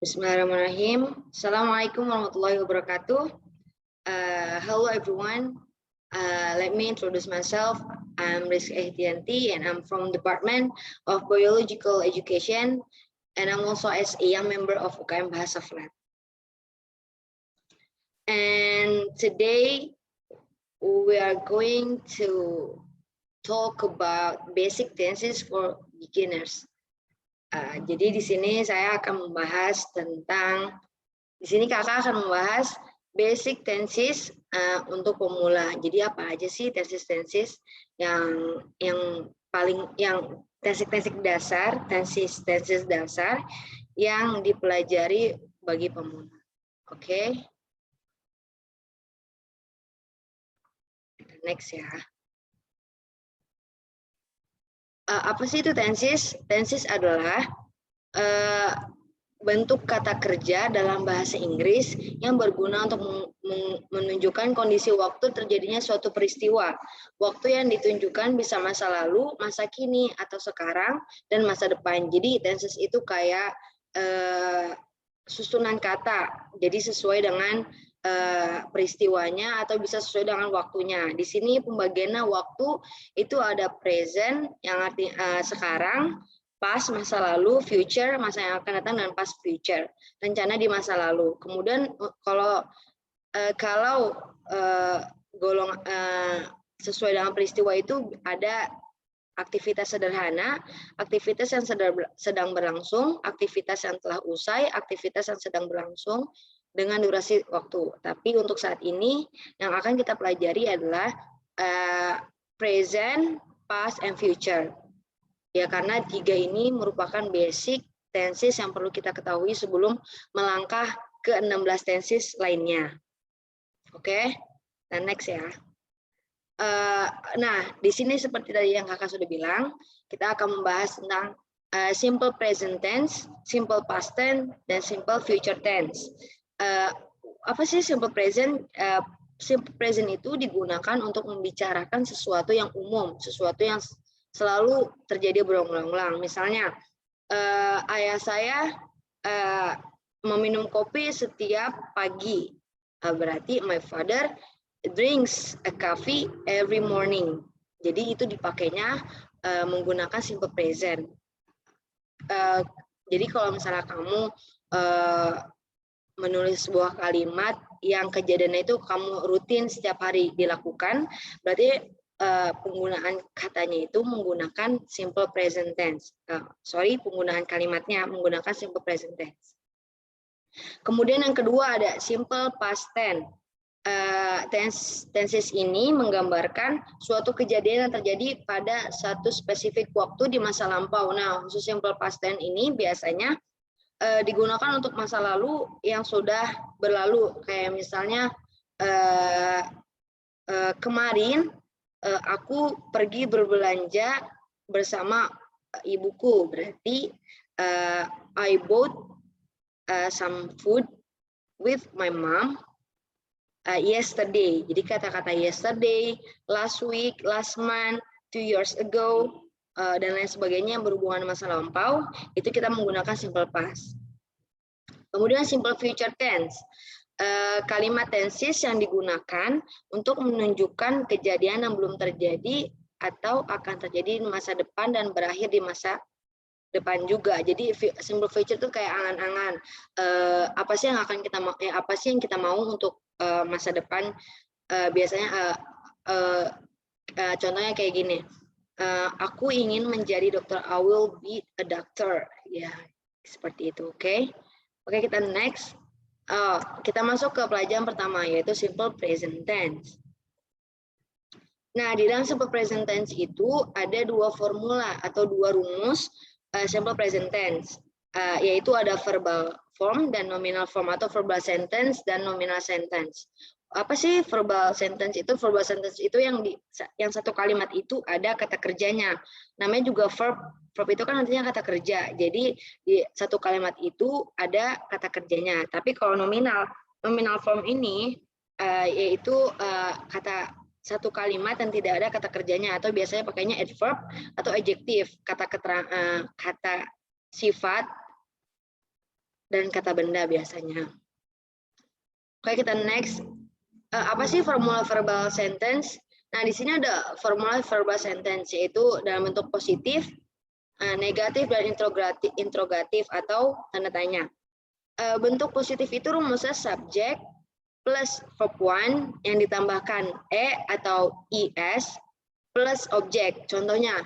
Bismillahirrahmanirrahim. Assalamualaikum warahmatullahi wabarakatuh. Hello everyone. Let me introduce myself. I'm Rizky Ehtianti and I'm from Department of Biological Education and I'm also as a young member of UKM Bahasa Flat. And today we are going to talk about basic tenses for beginners. Jadi di sini saya akan membahas tentang, di sini kakak akan membahas basic tenses untuk pemula. Jadi apa aja sih tenses yang tenses dasar, tenses dasar yang dipelajari bagi pemula. Oke. Next ya. Apa sih itu tenses? Tenses adalah bentuk kata kerja dalam bahasa Inggris yang berguna untuk menunjukkan kondisi waktu terjadinya suatu peristiwa. Waktu yang ditunjukkan bisa masa lalu, masa kini, atau sekarang, dan masa depan. Jadi tenses itu kayak susunan kata, jadi sesuai dengan peristiwanya atau bisa sesuai dengan waktunya. Di sini pembagiannya waktu itu ada present yang artinya sekarang, past masa lalu, future masa yang akan datang, dan past future rencana di masa lalu. Kemudian kalau sesuai dengan peristiwa itu ada aktivitas sederhana, aktivitas yang sedang berlangsung, aktivitas yang telah usai, aktivitas yang sedang berlangsung dengan durasi waktu. Tapi untuk saat ini yang akan kita pelajari adalah present, past, and future. Ya, karena tiga ini merupakan basic tenses yang perlu kita ketahui sebelum melangkah ke 16 tenses lainnya. Oke, nah next ya. Nah, di sini seperti tadi yang kakak sudah bilang, kita akan membahas tentang simple present tense, simple past tense, dan simple future tense. Apa sih simple present? Simple present itu digunakan untuk membicarakan sesuatu yang umum, sesuatu yang selalu terjadi berulang-ulang. Misalnya, ayah saya meminum kopi setiap pagi. Berarti my father drinks a coffee every morning. Jadi itu dipakainya menggunakan simple present. Jadi kalau misalnya kamu menulis sebuah kalimat yang kejadiannya itu kamu rutin setiap hari dilakukan, berarti penggunaan katanya itu menggunakan simple present tense. Penggunaan kalimatnya menggunakan simple present tense. Kemudian yang kedua ada simple past tense. Tenses ini menggambarkan suatu kejadian yang terjadi pada satu spesifik waktu di masa lampau. Nah, khusus simple past tense ini biasanya digunakan untuk masa lalu yang sudah berlalu, kayak misalnya kemarin aku pergi berbelanja bersama ibuku, berarti I bought some food with my mom yesterday. Jadi kata-kata yesterday, last week, last month, 2 years ago, dan lain sebagainya yang berhubungan masa lampau, itu kita menggunakan simple past. Kemudian simple future tense. Kalimat tenses yang digunakan untuk menunjukkan kejadian yang belum terjadi atau akan terjadi di masa depan dan berakhir di masa depan juga. Jadi simple future itu kayak angan-angan. Apa sih yang kita mau untuk masa depan? Biasanya contohnya kayak gini. Aku ingin menjadi dokter. I will be a doctor. Ya, seperti itu. Oke, kita next. Kita masuk ke pelajaran pertama, yaitu simple present tense. Nah, di dalam simple present tense itu ada dua formula atau dua rumus simple present tense, yaitu ada verbal form dan nominal form, atau verbal sentence dan nominal sentence. Apa sih verbal sentence itu? Verbal sentence itu yang satu kalimat itu ada kata kerjanya. Namanya juga verb. Verb itu kan artinya kata kerja. Jadi di satu kalimat itu ada kata kerjanya. Tapi kalau nominal form ini yaitu kata satu kalimat yang tidak ada kata kerjanya, atau biasanya pakainya adverb atau adjective, kata sifat dan kata benda biasanya. Oke, kita next. Apa sih formula verbal sentence? Nah, di sini ada formula verbal sentence, yaitu dalam bentuk positif, negatif, dan interrogatif atau tanda tanya. Bentuk positif itu rumusnya subjek plus verb one yang ditambahkan atau es plus objek. Contohnya,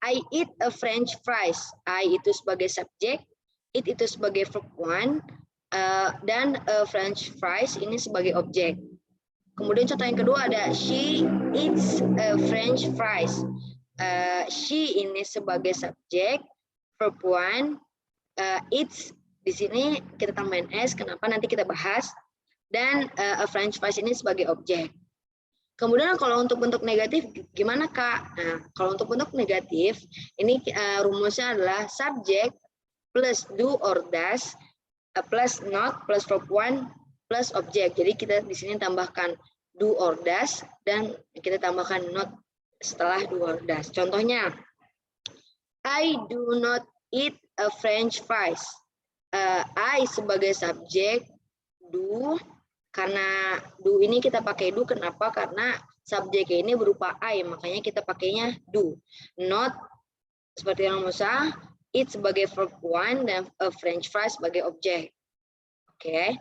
I eat a French fries. I itu sebagai subjek, it itu sebagai verb one, dan French fries ini sebagai objek. Kemudian contoh yang kedua ada she eats French fries. She ini sebagai subjek, verb one, eats di sini kita tambahin s. Kenapa? Nanti kita bahas. Dan a French fries ini sebagai objek. Kemudian kalau untuk bentuk negatif gimana Kak? Nah, kalau untuk bentuk negatif ini rumusnya adalah subjek plus do or does plus not plus verb one plus objek. Jadi kita di sini tambahkan do or does dan kita tambahkan not setelah do or does. Contohnya, I do not eat a French fries. I sebagai subjek, do, karena do ini kita pakai do, kenapa? Karena subjeknya ini berupa I, makanya kita pakainya do. Not seperti yang Musa, eat sebagai verb one dan French fries sebagai objek. Oke.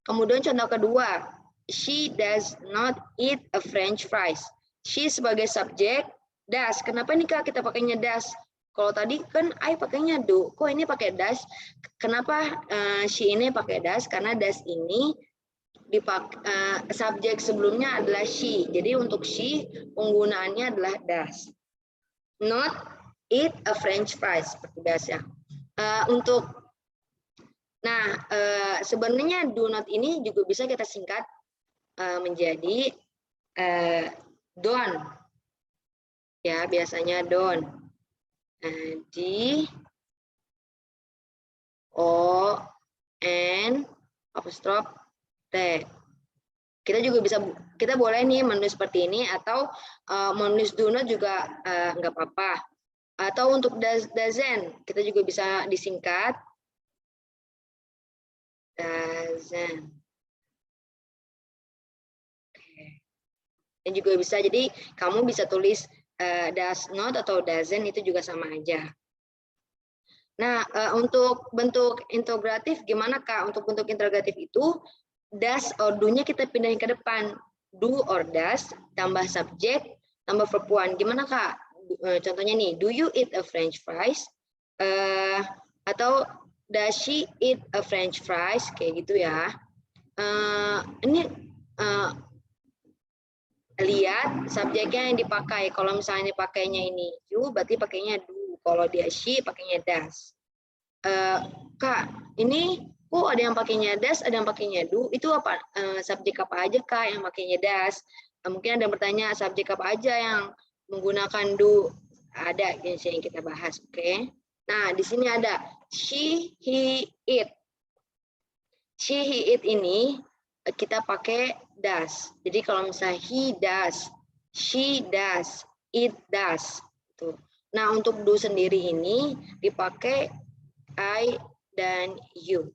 Kemudian contoh kedua, she does not eat a French fries. She sebagai subjek, does. Kenapa nih Kak kita pakainya does? Kalau tadi kan I pakainya do, kok ini pakai does? Kenapa she ini pakai does? Karena does ini subjek sebelumnya adalah she. Jadi untuk she penggunaannya adalah does. Not eat a French fries seperti biasa. Sebenarnya do not ini juga bisa kita singkat menjadi don't. Ya, biasanya don't. D O N apostrophe T. Kita boleh nih menulis seperti ini atau menulis do not juga nggak apa-apa. Atau untuk doesn't kita juga bisa disingkat doesn't. Dan juga bisa, jadi kamu bisa tulis does not atau doesn't, itu juga sama aja. Nah, untuk bentuk interrogatif gimana Kak? Untuk bentuk interrogatif itu does or do-nya kita pindahin ke depan. Do or does tambah subjek tambah verb one. Gimana Kak? Contohnya nih, do you eat a French fries? Atau does she eat a French fries? Kayak gitu ya. Ini lihat subjeknya yang dipakai. Kalau misalnya dipakainya ini you, berarti pakainya do. Kalau dia she, pakainya does. Kak, ini kok ada yang pakainya does, ada yang pakainya do. Itu apa? Subjek apa aja Kak yang pakainya does? Mungkin ada yang bertanya subjek apa aja yang menggunakan do. Ada yang kita bahas, oke? Nah, di sini ada she, he, it. She, he, it ini kita pakai does. Jadi kalau misalnya he does, she does, it does. Tuh. Nah, untuk do sendiri ini dipakai I dan you.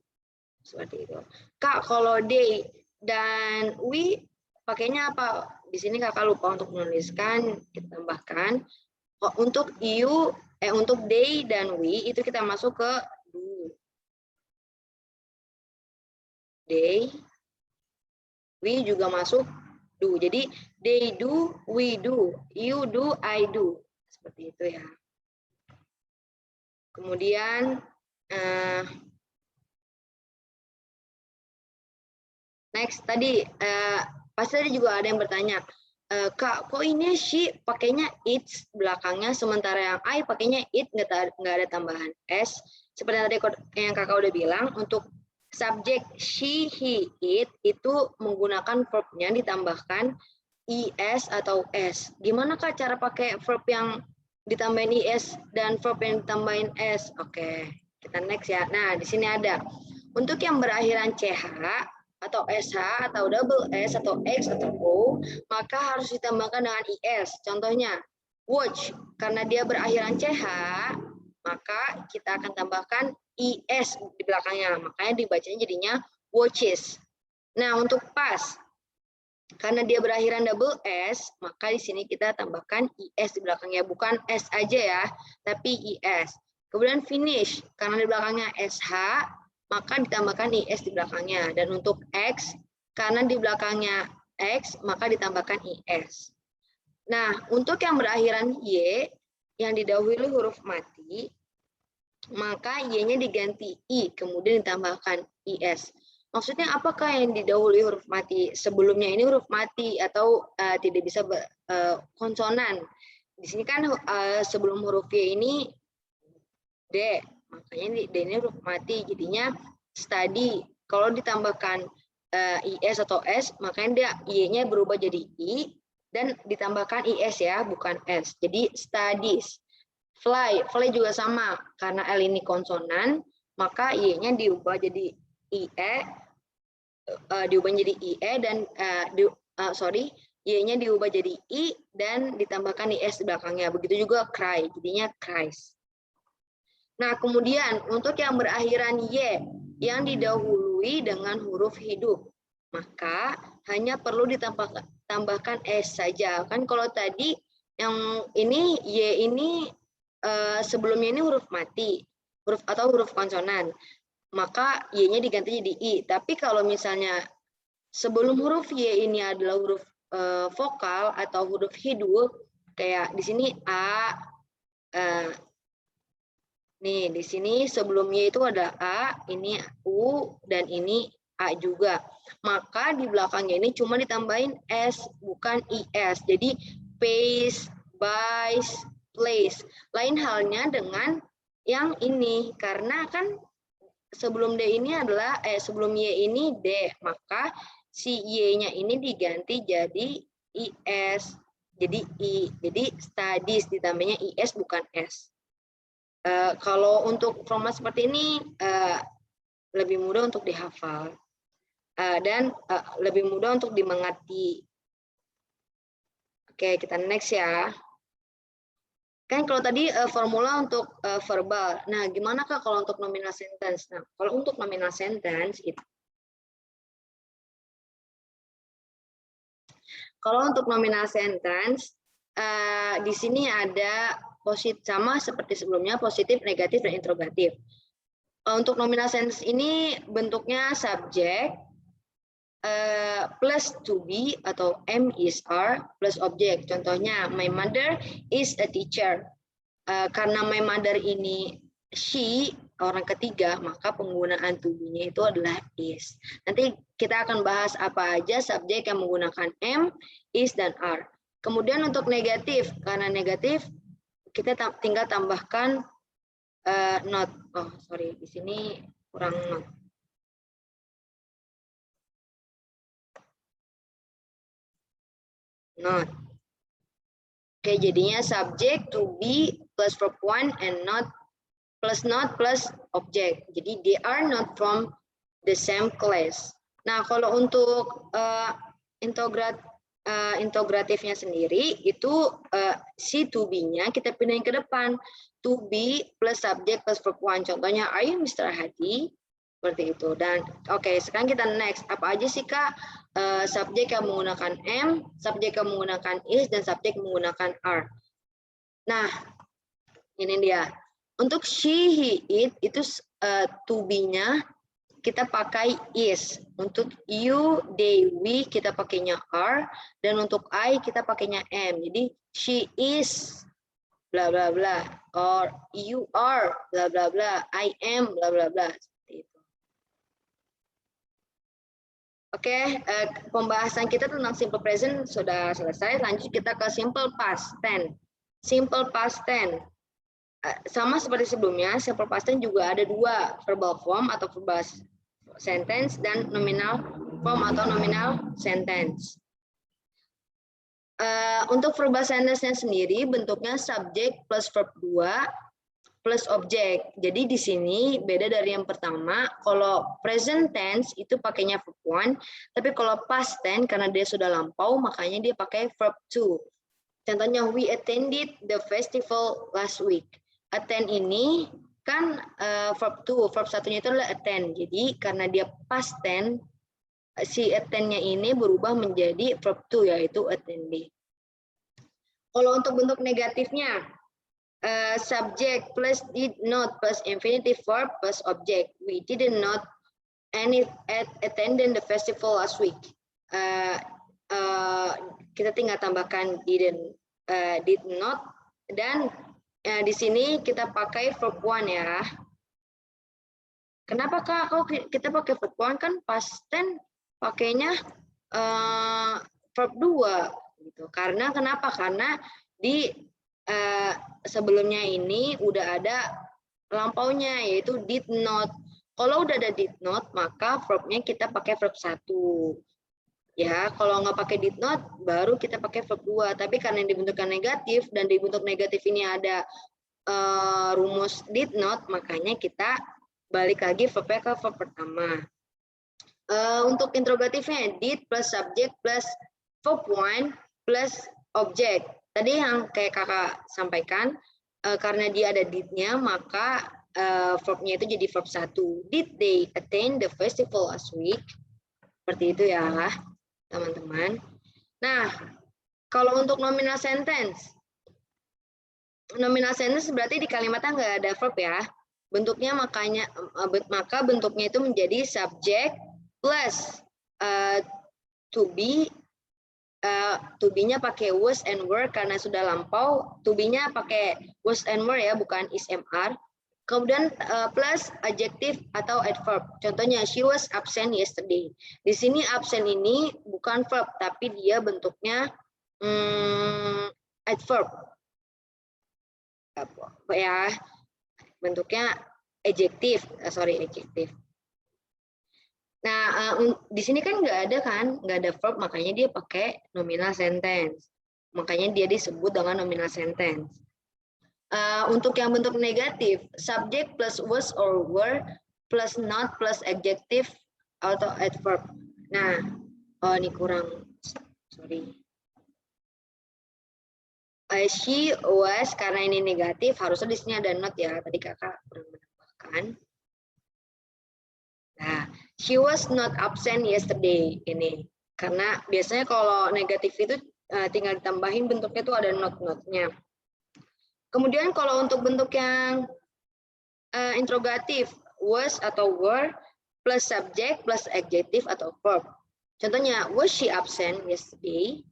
Seperti itu. Kak, kalau they dan we pakainya apa? Di sini Kakak lupa untuk menuliskan, kita tambahkan. Untuk you, untuk they dan we itu kita masuk ke do. They, we juga masuk do. Jadi they do, we do, you do, I do. Seperti itu ya. Kemudian next tadi pasti tadi juga ada yang bertanya, Kak, kok ini she pakainya it belakangnya, sementara yang I pakainya it nggak ada tambahan s. Seperti tadi yang Kakak udah bilang, untuk subjek she, he, it itu menggunakan verbnya ditambahkan is atau s. Gimana Kak cara pakai verb yang ditambahin is dan verb yang ditambahin s? Oke, kita next ya. Nah, di sini ada untuk yang berakhiran ch atau sh atau double s atau x atau o, maka harus ditambahkan dengan is. Contohnya watch, karena dia berakhiran ch, maka kita akan tambahkan es di belakangnya. Makanya dibacanya jadinya watches. Nah, untuk past, karena dia berakhiran double S, maka di sini kita tambahkan IS di belakangnya. Bukan S aja ya, tapi IS. Kemudian finish, karena di belakangnya SH, maka ditambahkan IS di belakangnya. Dan untuk X, karena di belakangnya X, maka ditambahkan IS. Nah, untuk yang berakhiran Y, yang didahului huruf mati, maka Y-nya diganti I, kemudian ditambahkan IS. Maksudnya apakah yang didahului huruf mati? Sebelumnya ini huruf mati atau tidak bisa konsonan. Di sini kan sebelum huruf Y ini D, makanya D ini huruf mati, jadinya study. Kalau ditambahkan IS atau S, makanya dia Y-nya berubah jadi I dan ditambahkan IS ya, bukan S. Jadi studies. Fly juga sama, karena L ini konsonan, maka Y-nya diubah jadi IE, diubah jadi IE dan Y-nya diubah jadi I dan ditambahkan IS di belakangnya. Begitu juga cry, jadinya cries. Nah, kemudian untuk yang berakhiran Y yang didahului dengan huruf hidup, maka hanya perlu ditambahkan S saja. Kan kalau tadi yang ini Y ini sebelumnya ini huruf mati, huruf konsonan, maka Y-nya diganti jadi I. Tapi kalau misalnya sebelum huruf Y ini adalah huruf vokal atau huruf hidup, kayak di sini A, nih di sini sebelum Y itu ada A, ini U, dan ini A juga. Maka di belakangnya ini cuma ditambahin S, bukan IS. Jadi pace, buys, place. Lain halnya dengan yang ini, karena kan sebelum D ini adalah sebelum Y ini D, maka si Y-nya ini diganti jadi IS, jadi I. Jadi studies ditambahnya IS bukan S. Kalau untuk format seperti ini lebih mudah untuk dihafal dan lebih mudah untuk dimengerti. Oke, kita next ya. Kan kalau tadi formula untuk verbal. Nah, gimana Kak kalau untuk nominal sentence? Nah, kalau untuk nominal sentence itu di sini ada positif, sama seperti sebelumnya, positif, negatif, dan interrogatif. Untuk nominal sentence ini bentuknya subjek plus to be atau am is are plus objek. Contohnya my mother is a teacher. Karena my mother ini she, orang ketiga, maka penggunaan to be-nya itu adalah is. Nanti kita akan bahas apa aja subjek yang menggunakan am, is, dan are. Kemudian untuk negatif, karena negatif kita tinggal tambahkan not. Oh sorry, di sini kurang not. Not. Oke, jadinya subject to be plus verb one and not plus object. Jadi they are not from the same class. Nah, kalau untuk integratifnya sendiri itu si to be-nya kita pindahin ke depan. To be plus subject plus verb one. Contohnya, are you Mr. Hadi? Seperti itu. Dan oke, sekarang kita next. Apa aja sih Kak subjek yang menggunakan am, subjek yang menggunakan is, dan subjek menggunakan are? Nah, ini dia. Untuk she, he, it itu to be-nya kita pakai is. Untuk you, they, we kita pakainya are, dan untuk I kita pakainya am. Jadi she is bla bla bla, or you are bla bla bla, I am bla bla bla. Seperti itu. Oke, pembahasan kita tentang simple present sudah selesai. Lanjut kita ke simple past tense. Simple past tense. Sama seperti sebelumnya, simple past tense juga ada dua, verbal form atau verbal sentence dan nominal form atau nominal sentence. Untuk verbal sentence-nya sendiri bentuknya subject plus verb 2 plus objek. Jadi di sini beda dari yang pertama. Kalau present tense itu pakainya verb 1, tapi kalau past tense karena dia sudah lampau makanya dia pakai verb 2. Contohnya we attended the festival last week. attend ini kan verb 2, verb satunya itu adalah attend. Jadi karena dia past tense, si attend-nya ini berubah menjadi verb 2 yaitu attended. Kalau untuk bentuk negatifnya, subject plus did not plus infinitive verb plus object. We did not attend the festival last week. Kita tinggal tambahkan did not, dan di sini kita pakai verb 1 ya. Kenapa Kak? Kalau kita pakai verb 1 kan past tense pakainya verb 2 gitu. Karena kenapa? Karena di sebelumnya ini udah ada lampaunya yaitu did not. Kalau udah ada did not, maka verbnya kita pakai verb 1. Ya, kalau nggak pakai did not, baru kita pakai verb 2. Tapi karena dibentukkan negatif, dan di bentuk negatif ini ada rumus did not, makanya kita balik lagi verbnya ke verb pertama. Untuk interrogatifnya, did plus subject plus verb 1 plus object. Tadi yang kayak kakak sampaikan, karena dia ada did-nya, maka verbnya itu jadi verb 1. Did they attend the festival last week? Seperti itu ya, teman-teman. Nah, kalau untuk nominal sentence berarti di kalimatnya nggak ada verb ya. Bentuknya maka bentuknya itu menjadi subject plus to be-nya pakai was and were karena sudah lampau. To be-nya pakai was and were ya, bukan is mr. Kemudian plus adjective atau adverb. Contohnya, she was absent yesterday. Di sini absent ini bukan verb, tapi dia bentuknya adverb. Ya, bentuknya adjective. Nah, di sini kan nggak ada verb, makanya dia pakai nominal sentence. Makanya dia disebut dengan nominal sentence. Untuk yang bentuk negatif, subject plus was or were plus not plus adjective atau adverb. Nah, ini kurang, sorry. She was, karena ini negatif, harusnya di sini ada not ya. Tadi kakak kurang menambahkan. Nah, she was not absent yesterday ini. Karena biasanya kalau negatif itu tinggal ditambahin bentuknya itu ada not-notnya. Kemudian kalau untuk bentuk yang interrogatif, was atau were plus subject plus adjective atau verb. Contohnya, was she absent yesterday?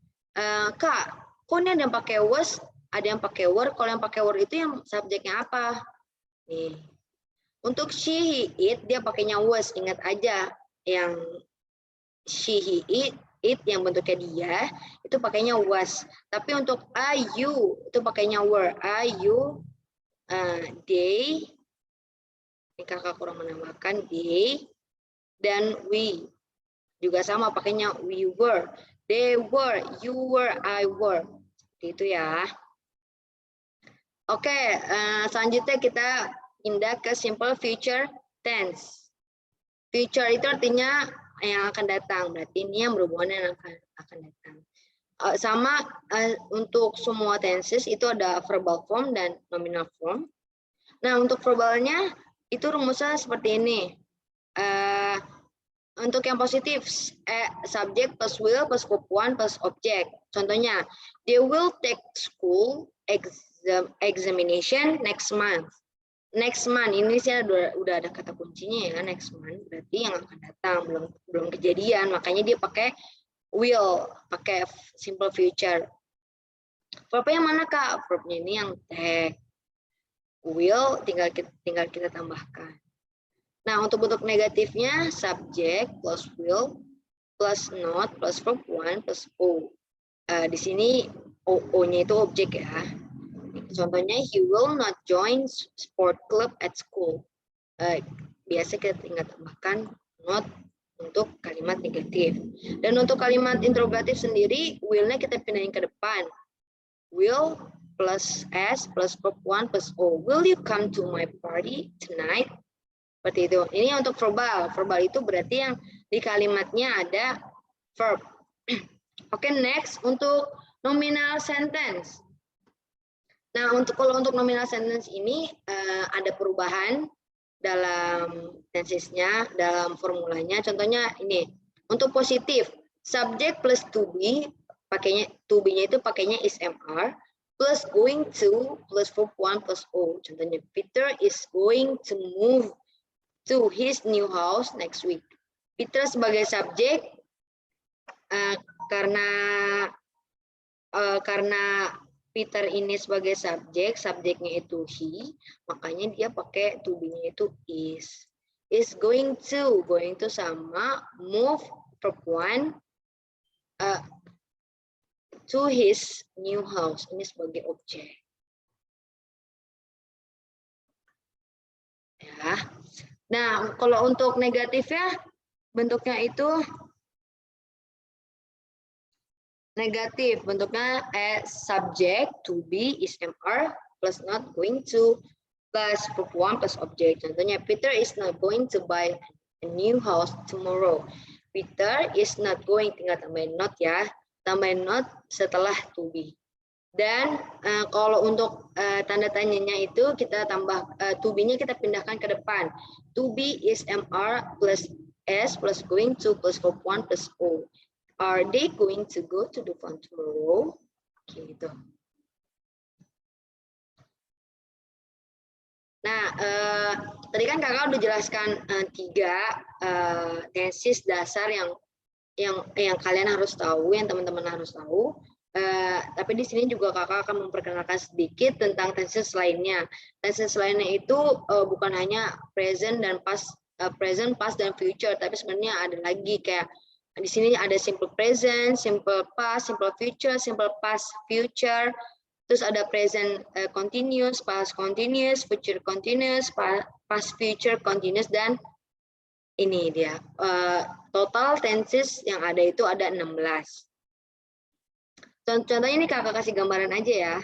Kak, kok ini ada yang pakai was, ada yang pakai were. Kalau yang pakai were itu yang subjeknya apa? Nih. Untuk she, he, it, dia pakainya was. Ingat aja, yang she, he, it yang bentuknya dia, itu pakainya was. Tapi untuk I, you, itu pakainya were. I, you, they, ini kakak kurang menambahkan, they, dan we. Juga sama, pakainya we were. They were, you were, I were. Seperti itu ya. Oke, selanjutnya kita pindah ke simple future tense. Future itu artinya yang akan datang, berarti ini yang berhubungan dengan akan datang. Sama untuk semua tenses itu ada verbal form dan nominal form. Nah, untuk verbalnya itu rumusnya seperti ini. Untuk yang positif, subject plus will plus verb 1 plus object. Contohnya, they will take school examination next month. Next month ini sih udah ada kata kuncinya ya, next month berarti yang akan datang, belum kejadian, makanya dia pakai will, pakai simple future. Verbnya yang mana Kak? Verbnya ini yang take. Will tinggal kita tambahkan. Nah, untuk bentuk negatifnya subject plus will plus not plus verb 1 plus o. Di sini o-nya itu objek ya. Contohnya, he will not join sport club at school. Biasa kita tinggal tambahkan not untuk kalimat negatif. Dan untuk kalimat interrogatif sendiri, will-nya kita pindahin ke depan. Will plus s plus verb 1 plus o. Will you come to my party tonight? Seperti itu. Ini untuk verbal. Verbal itu berarti yang di kalimatnya ada verb. Oke, next untuk nominal sentence. Nah, kalau untuk nominal sentence ini ada perubahan dalam tensesnya, dalam formulanya. Contohnya ini, untuk positif, subject plus to be, pakainya to be-nya itu pakainya is MR, plus going to, plus verb 1 plus O. Contohnya, Peter is going to move to his new house next week. Peter sebagai subjek, karena Peter ini sebagai subjek, subjeknya itu he, makanya dia pakai to be-nya itu is. Is going to sama move verb 1 to his new house, ini sebagai objek. Ya. Nah, kalau untuk negatifnya bentuknya itu negatif, bentuknya subject to be is MR plus not going to plus verb 1 plus object. Contohnya, Peter is not going to buy a new house tomorrow. Peter is not going, tinggal tambahin not ya, tambahin not setelah to be. Dan kalau untuk tanda tanyanya itu kita tambah to be-nya kita pindahkan ke depan. To be is MR plus S plus going to plus verb 1 plus O. Are they going to go to the fun tomorrow? Gitu. Nah, tadi kan kakak udah jelaskan 3 tenses dasar yang kalian harus tahu, yang teman-teman harus tahu. Tapi di sini juga kakak akan memperkenalkan sedikit tentang tenses lainnya. Tenses lainnya itu bukan hanya present dan past, dan future, tapi sebenarnya ada lagi kayak di sini ada simple present, simple past, simple future, simple past, future. Terus ada present continuous, past continuous, future continuous, past future continuous, dan ini dia. Total tenses yang ada itu ada 16. Contohnya ini kakak kasih gambaran aja ya.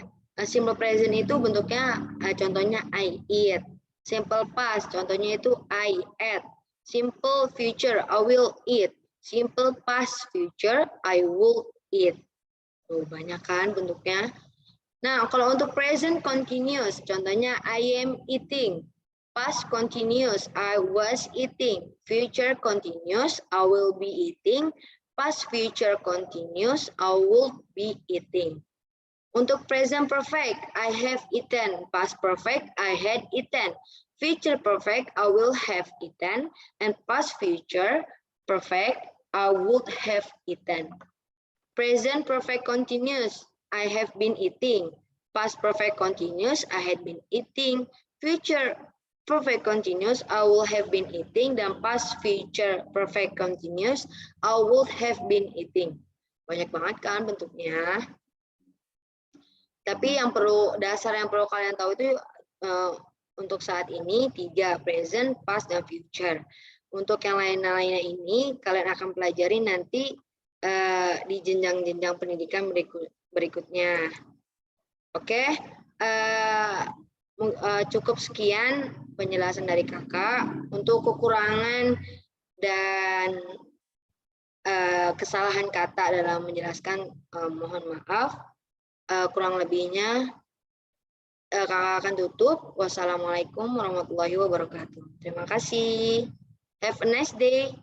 Simple present itu bentuknya contohnya I eat. Simple past contohnya itu I ate. Simple future I will eat. Simple past future I will eat. Tuh, banyak kan bentuknya. Nah, kalau untuk present continuous contohnya I am eating. Past continuous I was eating. Future continuous I will be eating. Past future continuous, I will be eating. Untuk present perfect, I have eaten. Past perfect, I had eaten. Future perfect, I will have eaten. And past future perfect, I would have eaten. Present perfect continuous, I have been eating. Past perfect continuous, I had been eating. Future perfect continuous, I will have been eating, dan past future perfect continuous, I would have been eating. Banyak banget kan bentuknya. Tapi yang dasar yang perlu kalian tahu itu untuk saat ini 3, present, past, dan future. Untuk yang lain-lainnya ini kalian akan pelajari nanti di jenjang-jenjang pendidikan berikutnya. Oke. Cukup sekian penjelasan dari kakak. Untuk kekurangan dan kesalahan kata dalam menjelaskan mohon maaf. Kurang lebihnya kakak akan tutup. Wassalamualaikum warahmatullahi wabarakatuh. Terima kasih. Have a nice day.